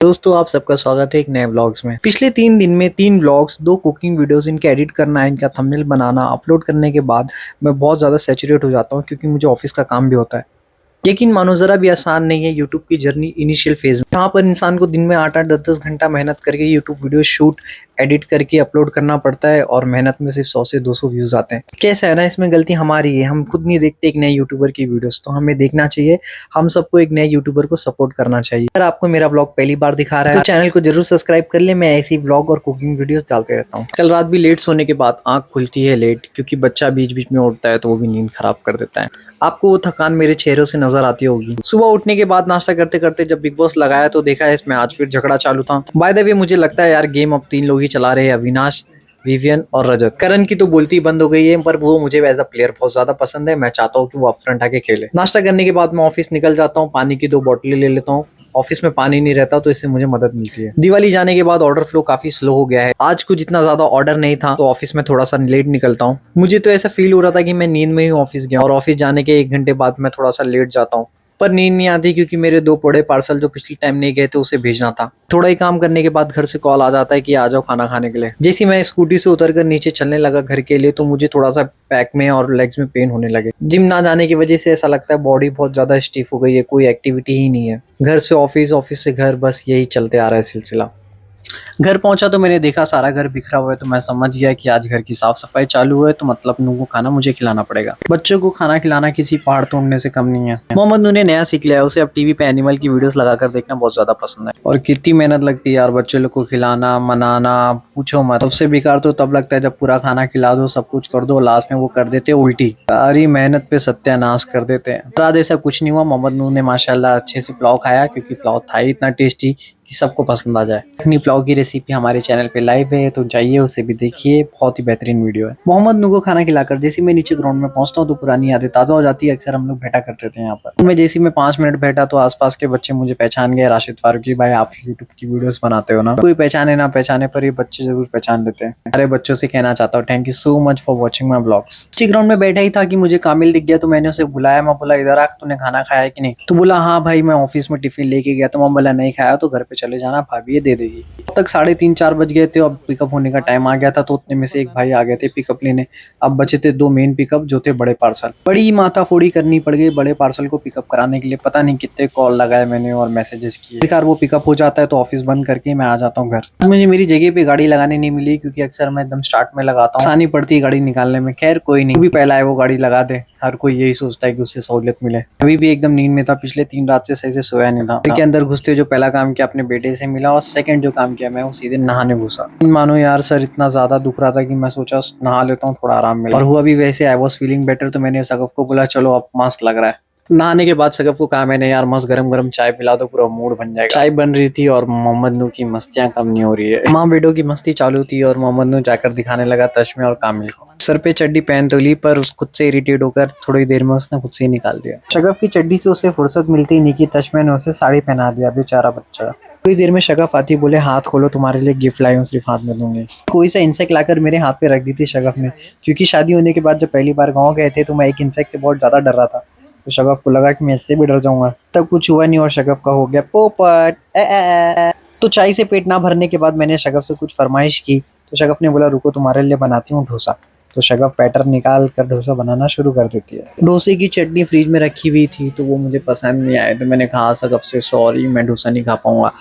दोस्तों आप सबका स्वागत है एक नए व्लॉग्स में। पिछले 3 दिन में 3 व्लॉग्स, 2 कुकिंग वीडियोस, इनके एडिट करना, इनका थंबनेल बनाना, अपलोड करने के बाद मैं बहुत ज़्यादा सैचुरेट हो जाता हूँ क्योंकि मुझे ऑफिस का काम भी होता है। यकीन मानो ज़रा भी आसान नहीं है यूट्यूब की जर्नी इनिशियल फेज में, जहाँ पर इंसान को दिन में 8-8 10-10 घंटा मेहनत करके यूट्यूब वीडियो शूट एडिट करके अपलोड करना पड़ता है और मेहनत में सिर्फ 100 से 200 व्यूज आते हैं। कैसा है ना, इसमें गलती हमारी है, हम खुद नहीं देखते एक नए यूट्यूबर की वीडियोस, तो हमें देखना चाहिए। हम सबको एक नए यूट्यूबर को सपोर्ट करना चाहिए। अगर आपको मेरा ब्लॉग पहली बार दिखा रहा है तो चैनल को जरूर सब्सक्राइब कर ले। मैं ऐसी ब्लॉग और कुकिंग वीडियोस डालते रहता हूँ। कल रात भी लेट सोने के बाद आंख खुलती है लेट, क्योंकि बच्चा बीच बीच में उठता है तो वो भी नींद खराब कर देता है। आपको वो थकान मेरे चेहरों से नजर आती होगी। सुबह उठने के बाद नाश्ता करते करते जब बिग बॉस लगाया तो देखा है इसमें आज फिर झगड़ा चालू था। बाय द वे मुझे लगता है यार गेम अब 3 लोग ही चला रहे हैं, अविनाश, विवियन और रजत। करण की तो बोलती बंद हो गई है, पर वो मुझे एज अ प्लेयर बहुत ज्यादा पसंद है। मैं चाहता हूँ कि वो अपफ्रंट आके खेले। नाश्ता करने के बाद मैं ऑफिस निकल जाता हूँ, पानी की 2 बोतलें ले लेता हूँ। ऑफिस में पानी नहीं रहता तो इससे मुझे मदद मिलती है। दिवाली जाने के बाद ऑर्डर फ्लो काफी स्लो हो गया है। आज कुछ इतना ज्यादा ऑर्डर नहीं था तो ऑफिस में थोड़ा सा लेट निकलता हूँ। मुझे तो ऐसा फील हो रहा था कि मैं नींद में ही ऑफिस गया, और ऑफिस जाने के 1 घंटे बाद मैं थोड़ा सा लेट जाता हूँ। पर नींद नहीं आती क्योंकि मेरे 2 बड़े पार्सल जो पिछले टाइम नहीं गए थे उसे भेजना था। थोड़ा ही काम करने के बाद घर से कॉल आ जाता है कि आ जाओ खाना खाने के लिए। जैसे मैं स्कूटी से उतरकर नीचे चलने लगा घर के लिए तो मुझे थोड़ा सा बैक में और लेग्स में पेन होने लगे। जिम ना जाने की वजह से ऐसा लगता है बॉडी बहुत ज्यादा स्टिफ हो गई है, कोई एक्टिविटी ही नहीं है। घर से ऑफिस, ऑफिस से घर, बस यही चलते आ रहा है सिलसिला। घर पहुंचा तो मैंने देखा सारा घर बिखरा हुआ है, तो मैं समझ गया कि आज घर की साफ सफाई चालू है, तो मतलब नूह को खाना मुझे खिलाना पड़ेगा। बच्चों को खाना खिलाना किसी पहाड़ तोड़ने से कम नहीं है। मोहम्मद नूह ने नया सीख लिया है, उसे अब टीवी पे एनिमल की वीडियोस लगाकर देखना बहुत ज्यादा पसंद है। और कितनी मेहनत लगती है यार बच्चों लोग को खिलाना मनाना, पूछो मत। सबसे बेकार तो तब लगता है जब पूरा खाना खिला दो, सब कुछ कर दो, लास्ट में वो कर देते उल्टी। सारी मेहनत पे सत्यानाश कर देते हैं। रात ऐसा कुछ नहीं हुआ। मोहम्मद नूह ने माशाल्लाह अच्छे से पुलाव खाया, क्योंकि पुलाव था ही इतना टेस्टी कि सबको पसंद आ जाए। यखनी पुलाव की रेसिपी हमारे चैनल पे लाइव है, तो जाइए उसे भी देखिए, बहुत ही बेहतरीन वीडियो है। मोहम्मद नू को खाना खिलाकर जैसे मैं नीचे ग्राउंड में पहुंचता हूँ तो पुरानी यादें ताजा हो जाती है। अक्सर हम लोग बैठा करते थे यहाँ पर। मैं जैसे मैं 5 मिनट बैठा तो आसपास के बच्चे मुझे पहचान गए। राशिद फारूकी भाई, आप यूट्यूब की वीडियोस बनाते हो ना। कोई पहचाने ना पहचाने, पर ये बच्चे जरूर पहचान लेते हैं। सारे बच्चों से कहना चाहता हूँ thank you so much for watching my blogs. नीचे ग्राउंड में बैठा ही था कि मुझे कामिल दिख गया, तो मैंने उसे बुलाया। मैं बोला इधर आ, तूने खाना खाया है कि नहीं? तो बोला हाँ भाई मैं ऑफिस में टिफिन लेके गया। तो मैं बोला नहीं खाया तो घर पे चले जाना, भाभी ये दे देगी। अब तक 3:30-4 बज गए थे। अब पिकअप होने का टाइम आ गया था, तो उतने में से एक भाई आ गए थे पिकअप लेने। अब बचे थे 2 मेन पिकअप जो थे बड़े पार्सल। बड़ी माथाफोड़ी करनी पड़ गई बड़े पार्सल को पिकअप कराने के लिए। पता नहीं कितने कॉल लगाए मैंने और मैसेजेस किए। बेकार वो पिकअप हो जाता है तो ऑफिस बंद करके मैं आ जाता हूँ घर। मुझे मेरी जगह पे गाड़ी लगाने नहीं मिली, क्योंकि अक्सर मैं एकदम स्टार्ट में लगाता हूँ, आसानी पड़ती है गाड़ी निकालने में। खैर कोई नहीं, भी पहला है वो गाड़ी लगा दे। हर कोई यही सोचता है कि उससे सहूलियत मिले। अभी भी एकदम नींद में था, पिछले 3 रात से सही से सोया नहीं था। के अंदर घुसते जो पहला काम किया अपने बेटे से मिला, और सेकंड जो काम किया मैं वो सीधे नहाने घुसा। मानो यार सर इतना ज्यादा दुख रहा था कि मैं सोचा नहा लेता हूँ, थोड़ा आराम मिला। और हुआ भी वैसे, आई वॉज फीलिंग बेटर। तो मैंने सगफ को बोला चलो अब मस्त लग रहा है। नहाने के बाद सगफ को कहा मैंने यार मस्त गरम गरम चाय पिला दो, पूरा मूड बन जाएगा। चाय बन रही थी और मोहम्मद नू की मस्तियां कम नहीं हो रही है। माँ बेटों की मस्ती चालू थी और मोहम्मद नू जाकर दिखाने लगा तश्मे और कामिल को। सर पे चड्डी पहन तो ली, पर खुद से इरिटेट होकर थोड़ी देर में उसने खुद से ही निकाल दिया। शगफ की चड्डी से उसे फुर्सत मिलती ही नहीं कि तश्मे ने उसे साड़ी पहना दिया, बेचारा बच्चा। थोड़ी देर में शगफ आती, बोले हाथ खोलो तुम्हारे लिए गिफ्ट लाई हूँ, सिर्फ हाथ में दूंगी। कोई सा इंसेक्ट लाकर मेरे हाथ पे रख दी थी शगफ ने, क्योंकि शादी होने के बाद जब पहली बार गाँव गए थे तो मैं एक इंसेक्ट से बहुत ज्यादा डर रहा था। तो शगफ को लगा कि मैं इससे भी डर जाऊंगा। तब कुछ हुआ नहीं और शगफ का हो गया पोपट तो चाय से पेट ना भरने के बाद मैंने शगफ से कुछ फरमाइश की, तो शगफ ने बोला रुको तुम्हारे लिए बनाती हूँ डोसा। तो शगफ बैटर निकाल कर डोसा बनाना शुरू कर देती है। डोसे की चटनी फ्रिज में रखी हुई थी तो वो मुझे पसंद नहीं आए, तो मैंने कहा शगफ से सॉरी मैं डोसा नहीं खा पाऊंगा।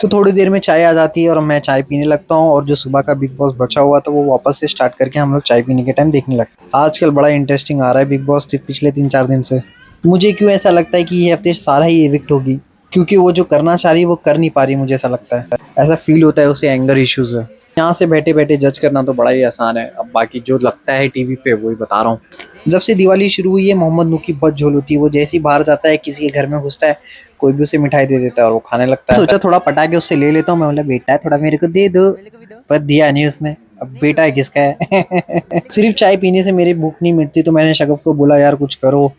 तो थोड़ी देर में चाय आ जाती है और मैं चाय पीने लगता हूँ, और जो सुबह का बिग बॉस बचा हुआ था वो वापस से स्टार्ट करके हम लोग चाय पीने के टाइम देखने लगते हैं। आजकल बड़ा इंटरेस्टिंग आ रहा है बिग बॉस पिछले 3-4 दिन से। मुझे क्यों ऐसा लगता है कि ये हफ्ते सारा ही एविक्ट होगी, क्योंकि वो जो करना चाह रही है वो कर नहीं पा रही। मुझे ऐसा लगता है, ऐसा फील होता है उसे एंगर इश्यूज है। यहाँ से बैठे बैठे जज करना तो बड़ा ही आसान है, अब बाकी जो लगता है टीवी पे वही बता रहा हूँ। जब से दिवाली शुरू हुई है मोहम्मद नू की बहुत झोल होती है। वो जैसे ही बाहर जाता है किसी के घर में घुसता है, कोई भी उसे मिठाई दे देता है और वो खाने लगता है। सोचा थोड़ा पटाखे उससे ले लेता हूँ। मैं बोला बेटा थोड़ा मेरे को दे दो, पर दिया नहीं उसने। अब बेटा किसका है सिर्फ चाय पीने से मेरी भूख नहीं मिटती, तो मैंने शगफ को बोला यार कुछ करो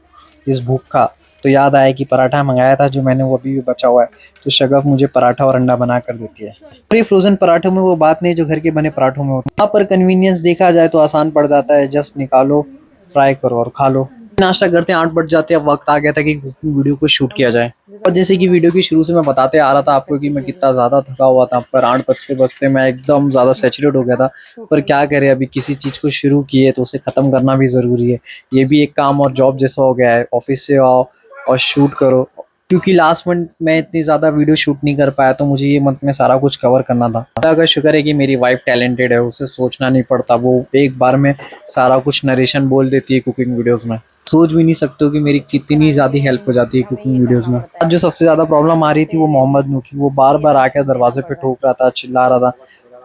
इस भूख का। तो याद आया कि पराठा मंगाया था जो मैंने, वो अभी भी बचा हुआ है। तो शगफ मुझे पराठा और अंडा बना कर देती है। और ये फ्रोजन पराठों में वो बात नहीं जो घर के बने पराठों में होती है। यहाँ पर कन्वीनियंस देखा जाए तो आसान पड़ जाता है, जस्ट निकालो, फ्राई करो और खा लो। नाश्ता करते 8 बज जाते, अब वक्त आ गया था कि कुकिंग वीडियो को शूट किया जाए। और जैसे कि वीडियो की शुरू से मैं बताते आ रहा था आपको कि मैं कितना ज़्यादा थका हुआ था, पर 8 बजते बजते मैं एकदम ज़्यादा सैचुरेट हो गया था। पर क्या करें, अभी किसी चीज़ को शुरू किए तो उसे ख़त्म करना भी ज़रूरी है। ये भी एक काम और जॉब जैसा हो गया है, ऑफिस से आओ और शूट करो। क्योंकि लास्ट मंथ मैं इतनी ज़्यादा वीडियो शूट नहीं कर पाया, तो मुझे ये मंथ में सारा कुछ कवर करना था। अल्लाह का शुक्र है कि मेरी वाइफ टैलेंटेड है, उसे सोचना नहीं पड़ता, वो एक बार में सारा कुछ नरेशन बोल देती है कुकिंग वीडियोस में। सोच भी नहीं सकते हो कि मेरी कितनी ज़्यादा हेल्प हो जाती है कुकिंग वीडियोस में। आज जो सबसे ज़्यादा प्रॉब्लम आ रही थी वो मोहम्मद नू की, वो बार बार आकर दरवाजे पे ठोक रहा था, चिल्ला रहा था,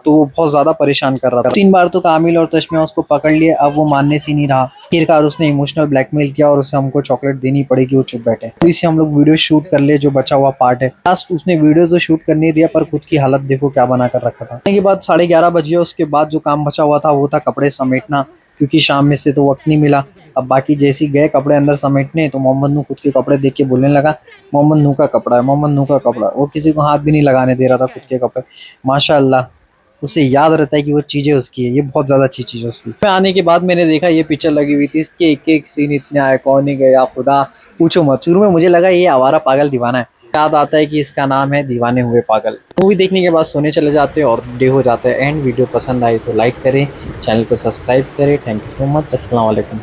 तो वो बहुत ज़्यादा परेशान कर रहा था। 3 बार तो कामिल और तशमिया उसको पकड़ लिए, अब वो मानने से नहीं रहा। आखिरकार उसने इमोशनल ब्लैकमेल किया और उसे हमको चॉकलेट देनी पड़ेगी, वो चुप बैठे। थोड़ी सी हम लोग वीडियो शूट कर लिए, जो बचा हुआ पार्ट है। लास्ट उसने वीडियो तो शूट करने दिया, पर खुद की हालत देखो क्या बना कर रखा था। के बाद 11:30 बज गया, उसके बाद जो काम बचा हुआ था वो था कपड़े समेटना, क्योंकि शाम में से तो वक्त नहीं मिला। अब बाकी जैसे ही गए कपड़े अंदर समेटने, तो मोहम्मद नू खुद के कपड़े देख के बोलने लगा, मोहम्मद नू का कपड़ा है, मोहम्मद नू का कपड़ा है। वो किसी को हाथ भी नहीं लगाने दे रहा था खुद के कपड़े। माशाअल्लाह, उसे याद रहता है कि वो चीज़ें उसकी है। ये बहुत ज़्यादा अच्छी चीज़ है उसकी। मैं आने के बाद मैंने देखा ये पिक्चर लगी हुई थी, इसके एक एक सीन इतने आए, कौन ही गया खुदा, पूछो मत। शुरू में मुझे लगा ये आवारा पागल दीवाना है, याद आता है कि इसका नाम है दीवाने हुए पागल। मूवी देखने के बाद सोने चले जाते हैं और डे हो जाता है एंड। वीडियो पसंद आई तो लाइक करें, चैनल को सब्सक्राइब करें। Thank you so much. अस्सलाम वालेकुम।